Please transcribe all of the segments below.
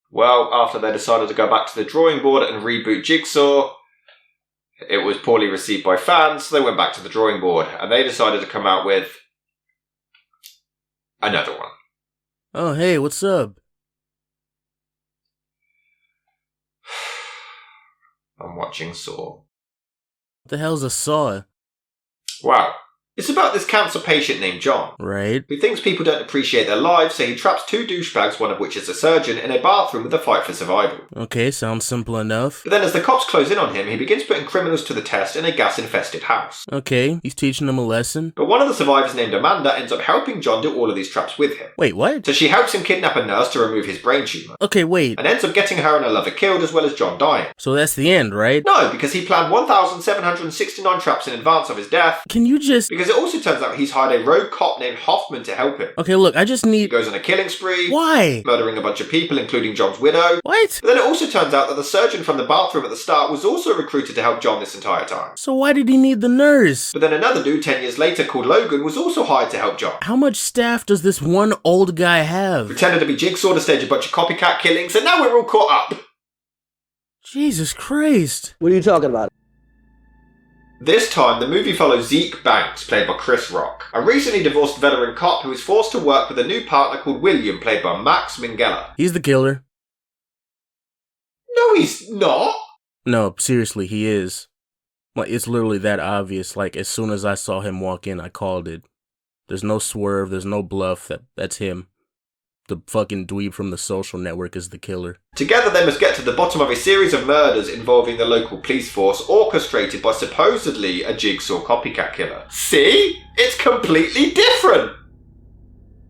Well, after they decided to go back to the drawing board and reboot Jigsaw, it was poorly received by fans, so they went back to the drawing board, and they decided to come out with another one. Oh, hey, what's up? I'm watching Saw. What the hell's a saw? Wow. It's about this cancer patient named John, Right. who thinks people don't appreciate their lives, so he traps two douchebags, one of which is a surgeon, in a bathroom with a fight for survival. Okay, sounds simple enough. But then as the cops close in on him, he begins putting criminals to the test in a gas-infested house. Okay, he's teaching them a lesson. But one of the survivors named Amanda ends up helping John do all of these traps with him. Wait, what? So she helps him kidnap a nurse to remove his brain tumour, Okay, wait. and ends up getting her and her lover killed as well as John dying. So that's the end, right? No, because he planned 1,769 traps in advance of his death, Can you just... because it also turns out he's hired a rogue cop named Hoffman to help him. Okay, look, I just He need... goes on a killing spree, Why? murdering a bunch of people, including John's widow. What? But then it also turns out that the surgeon from the bathroom at the start was also recruited to help John this entire time. So why did he need the nurse? But then another dude 10 years later called Logan was also hired to help John. How much staff does this one old guy have? Pretended to be Jigsaw to stage a bunch of copycat killings, and now we're all caught up. Jesus Christ. What are you talking about? This time, the movie follows Zeke Banks, played by Chris Rock, a recently divorced veteran cop who is forced to work with a new partner called William, played by Max Minghella. He's the killer. No, he's not! No, seriously, he is. Like, it's literally that obvious. Like, as soon as I saw him walk in, I called it. There's no swerve, there's no bluff. That's him. The fucking dweeb from The Social Network is the killer. Together they must get to the bottom of a series of murders involving the local police force, orchestrated by supposedly a Jigsaw copycat killer. See? It's completely different!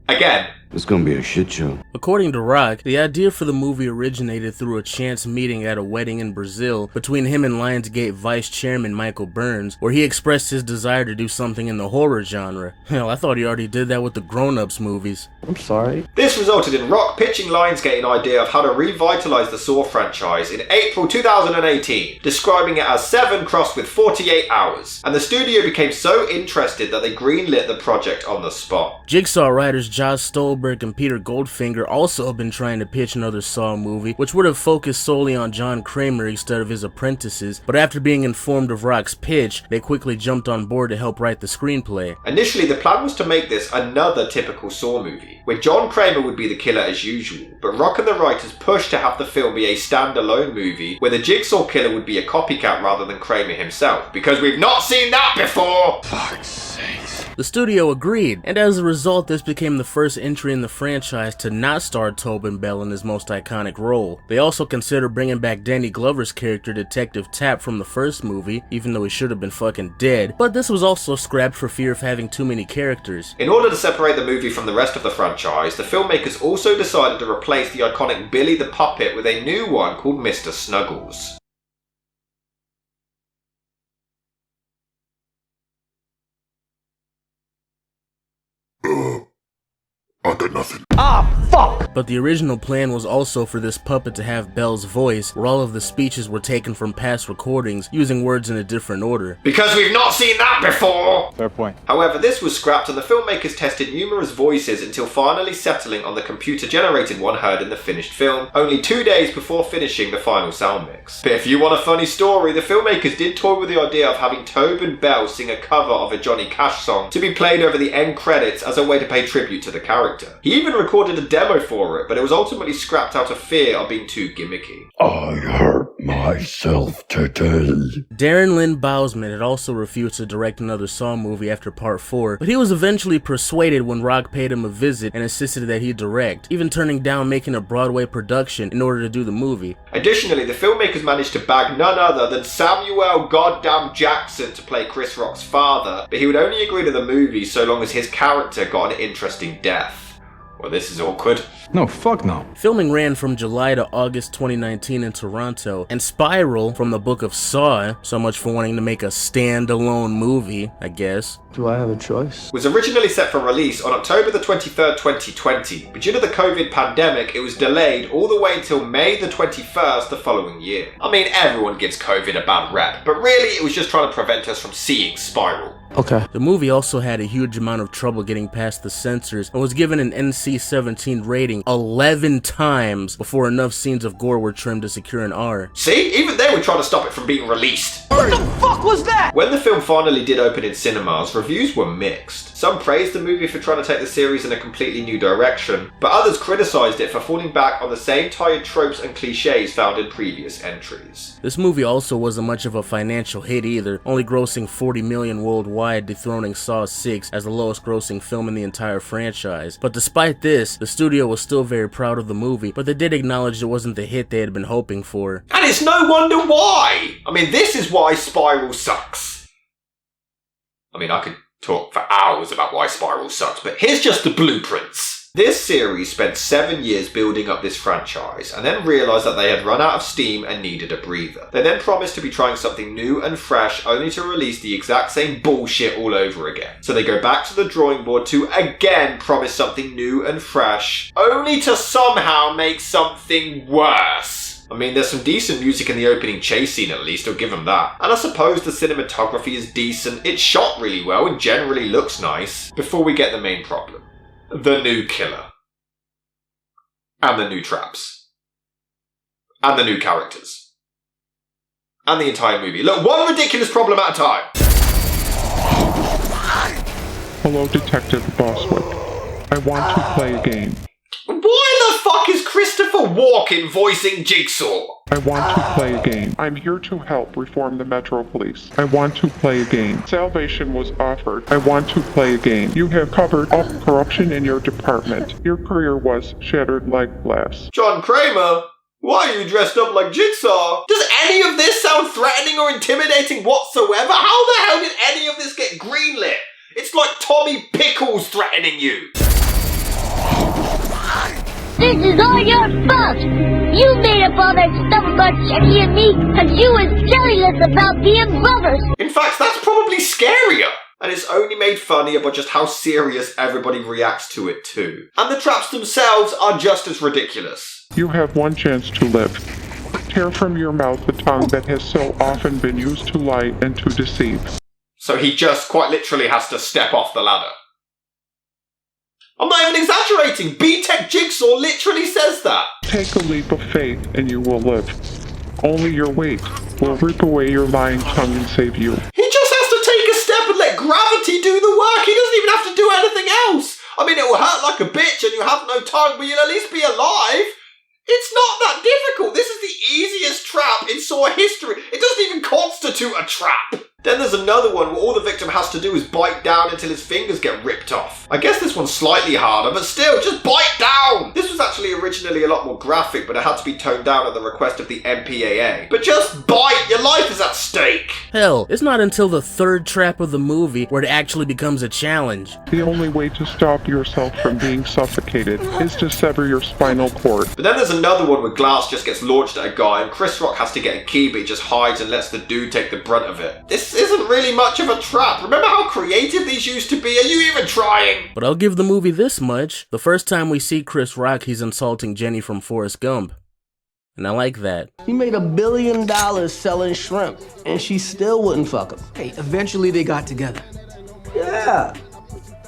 Again. It's gonna be a shit show. According to Rock, the idea for the movie originated through a chance meeting at a wedding in Brazil between him and Lionsgate Vice Chairman Michael Burns, where he expressed his desire to do something in the horror genre. Hell, I thought he already did that with the Grown Ups movies. I'm sorry. This resulted in Rock pitching Lionsgate an idea of how to revitalize the Saw franchise in April 2018, describing it as 7 crossed with 48 hours, and the studio became so interested that they greenlit the project on the spot. Jigsaw writers Josh Stolberg and Peter Goldfinger also have been trying to pitch another Saw movie, which would have focused solely on John Kramer instead of his apprentices, but after being informed of Rock's pitch, they quickly jumped on board to help write the screenplay. Initially, the plan was to make this another typical Saw movie, where John Kramer would be the killer as usual, but Rock and the writers pushed to have the film be a standalone movie, where the Jigsaw killer would be a copycat rather than Kramer himself, because we've not seen that before! Fuck's sakes. The studio agreed, and as a result, this became the first entry in the franchise to not star Tobin Bell in his most iconic role. They also considered bringing back Danny Glover's character Detective Tapp from the first movie, even though he should have been fucking dead, but this was also scrapped for fear of having too many characters. In order to separate the movie from the rest of the franchise, the filmmakers also decided to replace the iconic Billy the Puppet with a new one called Mr. Snuggles. I got nothing. But the original plan was also for this puppet to have Bell's voice, where all of the speeches were taken from past recordings, using words in a different order. Because we've not seen that before! Fair point. However, this was scrapped and the filmmakers tested numerous voices until finally settling on the computer-generated one heard in the finished film, only 2 days before finishing the final sound mix. But if you want a funny story, the filmmakers did toy with the idea of having Tobin Bell sing a cover of a Johnny Cash song to be played over the end credits as a way to pay tribute to the character. He even recorded a demo for it, but it was ultimately scrapped out of fear of being too gimmicky. I hurt myself today. Darren Lynn Bousman had also refused to direct another Saw movie after Part 4, but he was eventually persuaded when Rock paid him a visit and insisted that he direct, even turning down making a Broadway production in order to do the movie. Additionally, the filmmakers managed to bag none other than Samuel Goddamn Jackson to play Chris Rock's father, but he would only agree to the movie so long as his character got an interesting death. Well, this is awkward. No, fuck no. Filming ran from July to August 2019 in Toronto, and Spiral, from the book of Saw, so much for wanting to make a standalone movie, I guess, Do I have a choice? Was originally set for release on October the 23rd, 2020, but due to the COVID pandemic, it was delayed all the way until May the 21st the following year. I mean, everyone gives COVID a bad rep, but really it was just trying to prevent us from seeing Spiral. Okay. The movie also had a huge amount of trouble getting past the censors and was given an NC-17 rating 11 times before enough scenes of gore were trimmed to secure an R. See? Even they were trying to stop it from being released. What the fuck was that? When the film finally did open in cinemas, reviews were mixed. Some praised the movie for trying to take the series in a completely new direction, but others criticised it for falling back on the same tired tropes and cliches found in previous entries. This movie also wasn't much of a financial hit either, only grossing $40 million worldwide, dethroning Saw 6 as the lowest grossing film in the entire franchise. But despite this, the studio was still very proud of the movie, but they did acknowledge it wasn't the hit they had been hoping for. And it's no wonder why! I mean, this is why Spiral sucks. I mean, I could talk for hours about why Spiral sucks, but here's just the blueprints. This series spent 7 years building up this franchise, and then realised that they had run out of steam and needed a breather. They then promised to be trying something new and fresh, only to release the exact same bullshit all over again. So they go back to the drawing board to again promise something new and fresh, only to somehow make something worse. I mean, there's some decent music in the opening chase scene at least, I'll give them that. And I suppose the cinematography is decent, it's shot really well and generally looks nice. Before we get the main problem. The new killer. And the new traps. And the new characters. And the entire movie. Look, one ridiculous problem at a time. Hello, Detective Boswick. I want to play a game. Why the fuck is Christopher Walken voicing Jigsaw? I want to play a game. I'm here to help reform the Metro Police. I want to play a game. Salvation was offered. I want to play a game. You have covered up corruption in your department. Your career was shattered like glass. John Kramer? Why are you dressed up like Jigsaw? Does any of this sound threatening or intimidating whatsoever? How the hell did any of this get greenlit? It's like Tommy Pickles threatening you. This is all your fault! You made up all that stuff about Jackie and me because you was jealous about being brothers! In fact, that's probably scarier. And it's only made funnier by just how serious everybody reacts to it too. And the traps themselves are just as ridiculous. You have one chance to live. Tear from your mouth the tongue that has so often been used to lie and to deceive. So he just quite literally has to step off the ladder. I'm not even exaggerating! B-Tech Jigsaw literally says that! Take a leap of faith and you will live. Only your weight will rip away your lying tongue and save you. He just has to take a step and let gravity do the work. He doesn't even have to do anything else. I mean, it will hurt like a bitch and you have no tongue, but you'll at least be alive. It's not that difficult. This is the easiest trap in Saw history. It doesn't even constitute a trap. Then there's another one where all the victim has to do is bite down until his fingers get ripped off. I guess this one's slightly harder, but still, just bite down! This was actually originally a lot more graphic, but it had to be toned down at the request of the MPAA. But just bite! Your life is at stake! Hell, it's not until the third trap of the movie where it actually becomes a challenge. The only way to stop yourself from being suffocated is to sever your spinal cord. But then there's another one where glass just gets launched at a guy and Chris Rock has to get a key, but he just hides and lets the dude take the brunt of it. This isn't really much of a trap. Remember how creative these used to be? Are you even trying? But I'll give the movie this much. The first time we see Chris Rock, he's insulting Jenny from Forrest Gump. And I like that. He made $1 billion selling shrimp, and she still wouldn't fuck him. Hey, eventually they got together. Yeah.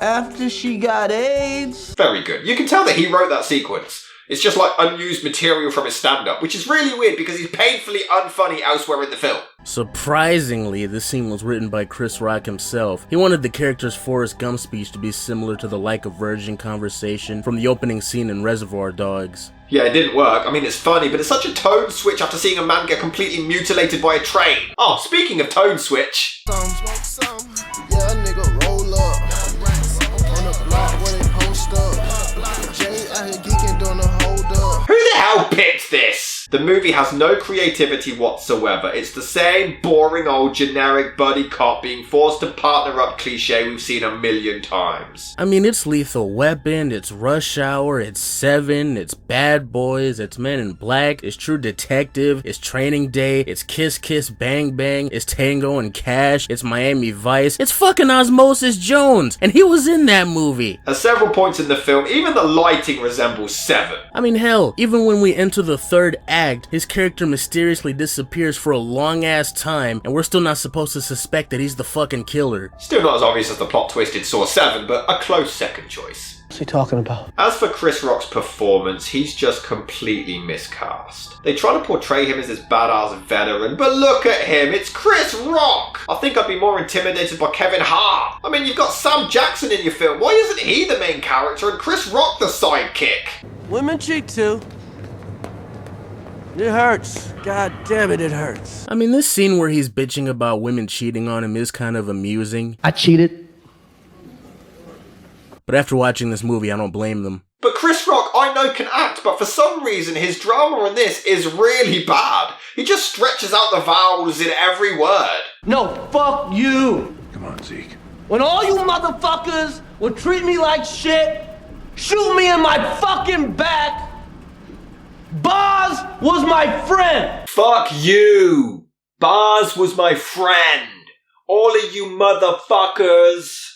After she got AIDS. Very good. You can tell that he wrote that sequence. It's just like unused material from his stand-up, which is really weird because he's painfully unfunny elsewhere in the film. Surprisingly, this scene was written by Chris Rock himself. He wanted the character's Forrest Gump speech to be similar to the like a virgin conversation from the opening scene in Reservoir Dogs. Yeah, it didn't work. I mean, it's funny, but it's such a tone switch after seeing a man get completely mutilated by a train. Oh, speaking of tone switch. Yeah, nigga, roll up. On the block where they post up. Jay out here geeking doing the hold up. Who the hell picked this? The movie has no creativity whatsoever. It's the same boring old generic buddy cop being forced to partner up cliche we've seen a million times. I mean, it's Lethal Weapon, it's Rush Hour, it's Seven, it's Bad Boys, it's Men in Black, it's True Detective, it's Training Day, it's Kiss Kiss Bang Bang, it's Tango and Cash, it's Miami Vice, it's fucking Osmosis Jones, and he was in that movie. At several points in the film, even the lighting resembles Seven. I mean, hell, even when we enter the third act act, his character mysteriously disappears for a long ass time, and we're still not supposed to suspect that he's the fucking killer. Still not as obvious as the plot twist in Saw 7, but a close second choice. What's he talking about? As for Chris Rock's performance, he's just completely miscast. They try to portray him as this badass veteran, but look at him, it's Chris Rock! I think I'd be more intimidated by Kevin Hart. I mean, you've got Sam Jackson in your film, why isn't he the main character and Chris Rock the sidekick? Women cheat too. It hurts. God damn it, it hurts. I mean, this scene where he's bitching about women cheating on him is kind of amusing. I cheated. But after watching this movie, I don't blame them. But Chris Rock, I know, can act, but for some reason his drama in this is really bad. He just stretches out the vowels in every word. No, fuck you. Come on, Zeke. When all you motherfuckers would treat me like shit, shoot me in my fucking back, Boz was my friend. Fuck you. Bars was my friend. All of you motherfuckers.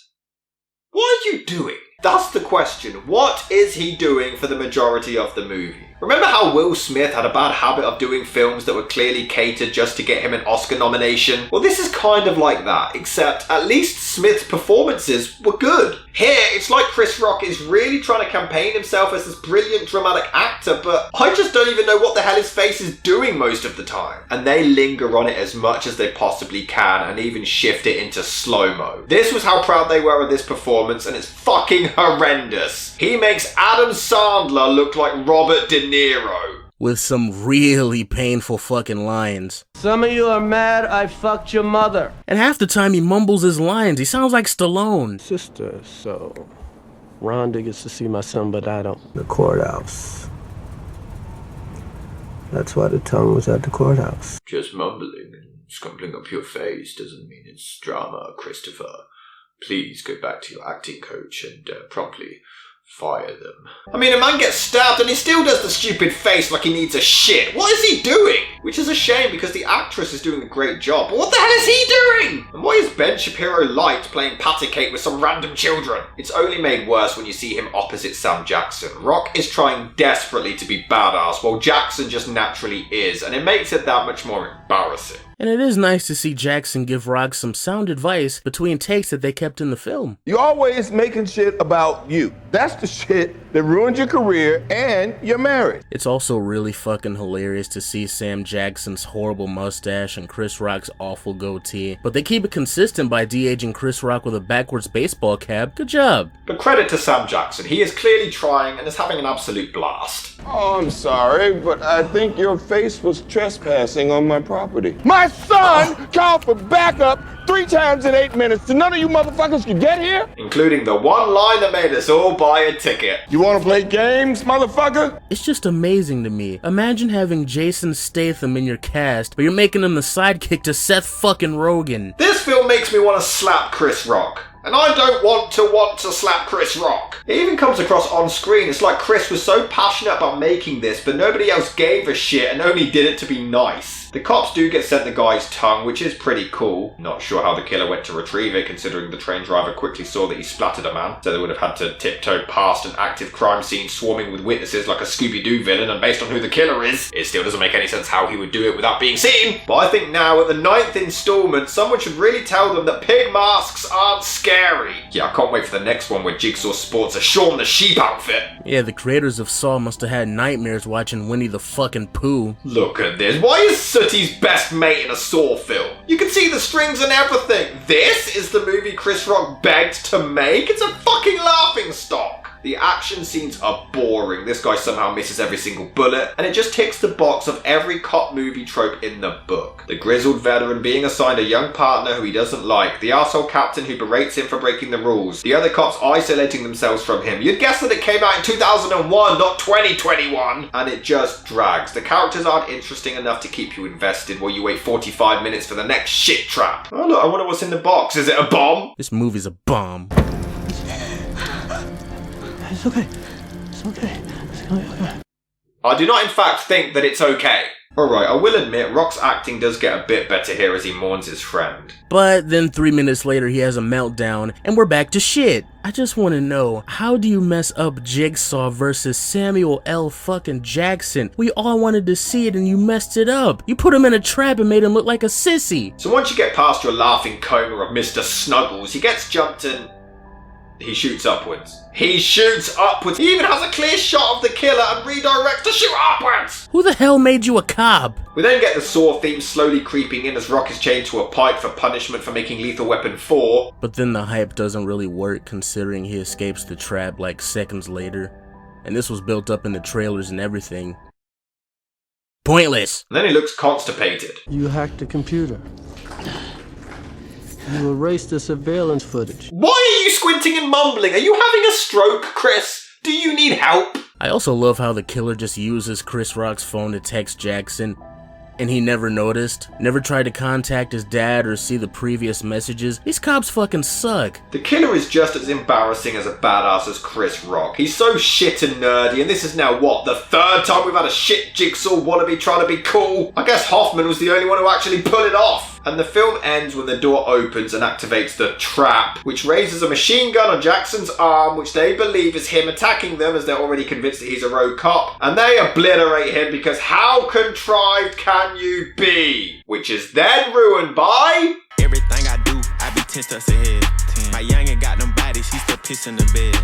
What are you doing? That's the question. What is he doing for the majority of the movie? Remember how Will Smith had a bad habit of doing films that were clearly catered just to get him an Oscar nomination? Well, this is kind of like that, except at least Smith's performances were good. Here, it's like Chris Rock is really trying to campaign himself as this brilliant dramatic actor, but I just don't even know what the hell his face is doing most of the time. And they linger on it as much as they possibly can and even shift it into slow-mo. This was how proud they were of this performance, and it's fucking horrendous. He makes Adam Sandler look like Robert De Niro. With some really painful fucking lines. Some of you are mad I fucked your mother. And half the time he mumbles his lines. He sounds like Stallone. Sister, so Rhonda gets to see my son, but I don't. The courthouse. That's why the tongue was at the courthouse. Just mumbling and scumbling up your face doesn't mean it's drama, Christopher. Please go back to your acting coach and promptly fire them. I mean, a man gets stabbed and he still does the stupid face like he needs a shit. What is he doing? Which is a shame because the actress is doing a great job. But what the hell is he doing? And why is Ben Shapiro Light playing patty cake with some random children? It's only made worse when you see him opposite Sam Jackson. Rock is trying desperately to be badass while Jackson just naturally is, and it makes it that much more embarrassing. And it is nice to see Jackson give Rock some sound advice between takes that they kept in the film. You're always making shit about you. That's the shit that ruined your career and your marriage. It's also really fucking hilarious to see Sam Jackson's horrible mustache and Chris Rock's awful goatee, but they keep it consistent by de-aging Chris Rock with a backwards baseball cap. Good job. But credit to Sam Jackson. He is clearly trying and is having an absolute blast. Oh, I'm sorry, but I think your face was trespassing on my property. My son called for backup 3 times in 8 minutes, so none of you motherfuckers could get here? Including the one line that made us all buy a ticket. You wanna play games, motherfucker? It's just amazing to me. Imagine having Jason Statham in your cast, but you're making him the sidekick to Seth fucking Rogen. This film makes me want to slap Chris Rock. And I don't want to slap Chris Rock. It even comes across on screen. It's like Chris was so passionate about making this, but nobody else gave a shit and only did it to be nice. The cops do get sent the guy's tongue, which is pretty cool. Not sure how the killer went to retrieve it, considering the train driver quickly saw that he splattered a man, so they would have had to tiptoe past an active crime scene swarming with witnesses like a Scooby-Doo villain, and based on who the killer is, it still doesn't make any sense how he would do it without being seen. But I think now, at the 9th installment, someone should really tell them that pig masks aren't scary. Yeah, I can't wait for the next one where Jigsaw sports a Shaun the Sheep outfit. Yeah, the creators of Saw must have had nightmares watching Winnie the fucking Pooh. Look at this. Why is Sooty's best mate in a Saw film? You can see the strings and everything. This is the movie Chris Rock begged to make? It's a fucking laughing stock. The action scenes are boring. This guy somehow misses every single bullet, and it just ticks the box of every cop movie trope in the book. The grizzled veteran being assigned a young partner who he doesn't like, the arsehole captain who berates him for breaking the rules, the other cops isolating themselves from him. You'd guess that it came out in 2001, not 2021. And it just drags. The characters aren't interesting enough to keep you invested while you wait 45 minutes for the next shit trap. Oh look, I wonder what's in the box. Is it a bomb? This movie's a bomb. It's okay. It's okay. It's okay. I do not in fact think that it's okay. Alright, I will admit, Rock's acting does get a bit better here as he mourns his friend. But then 3 minutes later he has a meltdown and we're back to shit. I just want to know, how do you mess up Jigsaw versus Samuel L. fucking Jackson? We all wanted to see it and you messed it up. You put him in a trap and made him look like a sissy. So once you get past your laughing coma of Mr. Snuggles, he gets jumped and he shoots upwards. He shoots upwards. He even has a clear shot of the killer and redirects to shoot upwards. Who the hell made you a cop? We then get the Saw theme slowly creeping in as Rock is chained to a pipe for punishment for making Lethal Weapon 4. But then the hype doesn't really work considering he escapes the trap like seconds later. And this was built up in the trailers and everything. Pointless. And then he looks constipated. You hacked the computer. You erased the surveillance footage. Why are you squinting and mumbling? Are you having a stroke, Chris? Do you need help? I also love how the killer just uses Chris Rock's phone to text Jackson, and he never noticed, never tried to contact his dad or see the previous messages. These cops fucking suck. The killer is just as embarrassing as a badass as Chris Rock. He's so shit and nerdy, and this is now what, the third time we've had a shit Jigsaw wannabe trying to be cool? I guess Hoffman was the only one who actually pulled it off. And the film ends when the door opens and activates the trap, which raises a machine gun on Jackson's arm, which they believe is him attacking them as they're already convinced that he's a rogue cop. And they obliterate him because how contrived can you be? Which is then ruined by... Everything I do, I be 10 steps ahead. My youngin' got them bodies, he still pissing the bed.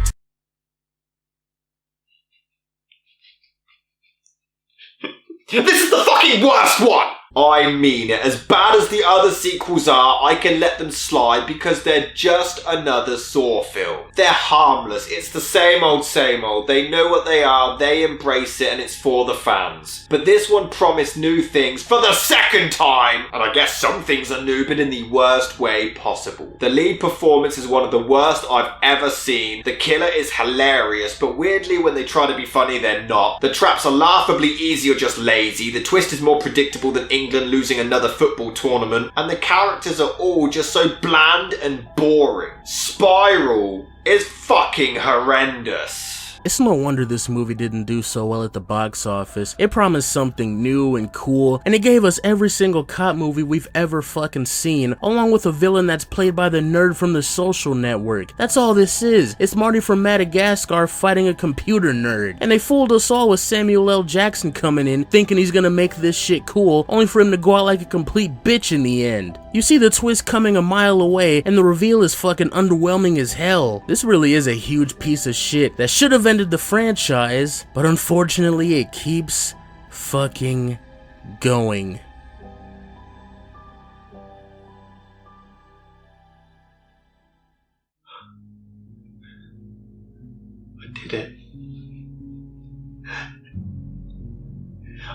This is the fucking worst one! I mean it. As bad as the other sequels are, I can let them slide because they're just another Saw film. They're harmless. It's the same old, same old. They know what they are, they embrace it, and it's for the fans. But this one promised new things for the second time! And I guess some things are new, but in the worst way possible. The lead performance is one of the worst I've ever seen. The killer is hilarious, but weirdly when they try to be funny, they're not. The traps are laughably easy or just lazy. The twist is more predictable than England losing another football tournament, and the characters are all just so bland and boring. Spiral is fucking horrendous. It's no wonder this movie didn't do so well at the box office. It promised something new and cool, and it gave us every single cop movie we've ever fucking seen, along with a villain that's played by the nerd from The Social Network. That's all this is. It's Marty from Madagascar fighting a computer nerd. And they fooled us all with Samuel L. Jackson coming in, thinking he's gonna make this shit cool, only for him to go out like a complete bitch in the end. You see the twist coming a mile away, and the reveal is fucking underwhelming as hell. This really is a huge piece of shit that should have ended the franchise, but unfortunately it keeps fucking going. I did it.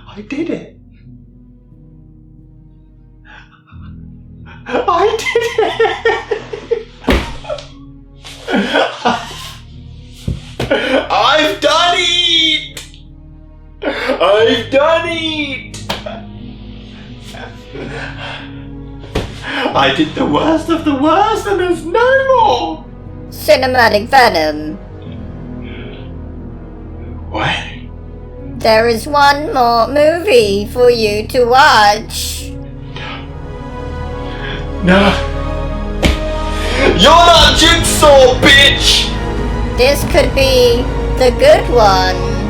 I did it. I did it! I've done it! I've done it! I did the worst of the worst and there's no more! Cinematic Venom. What? There is one more movie for you to watch. No. You're not Jigsaw, bitch! This could be the good one.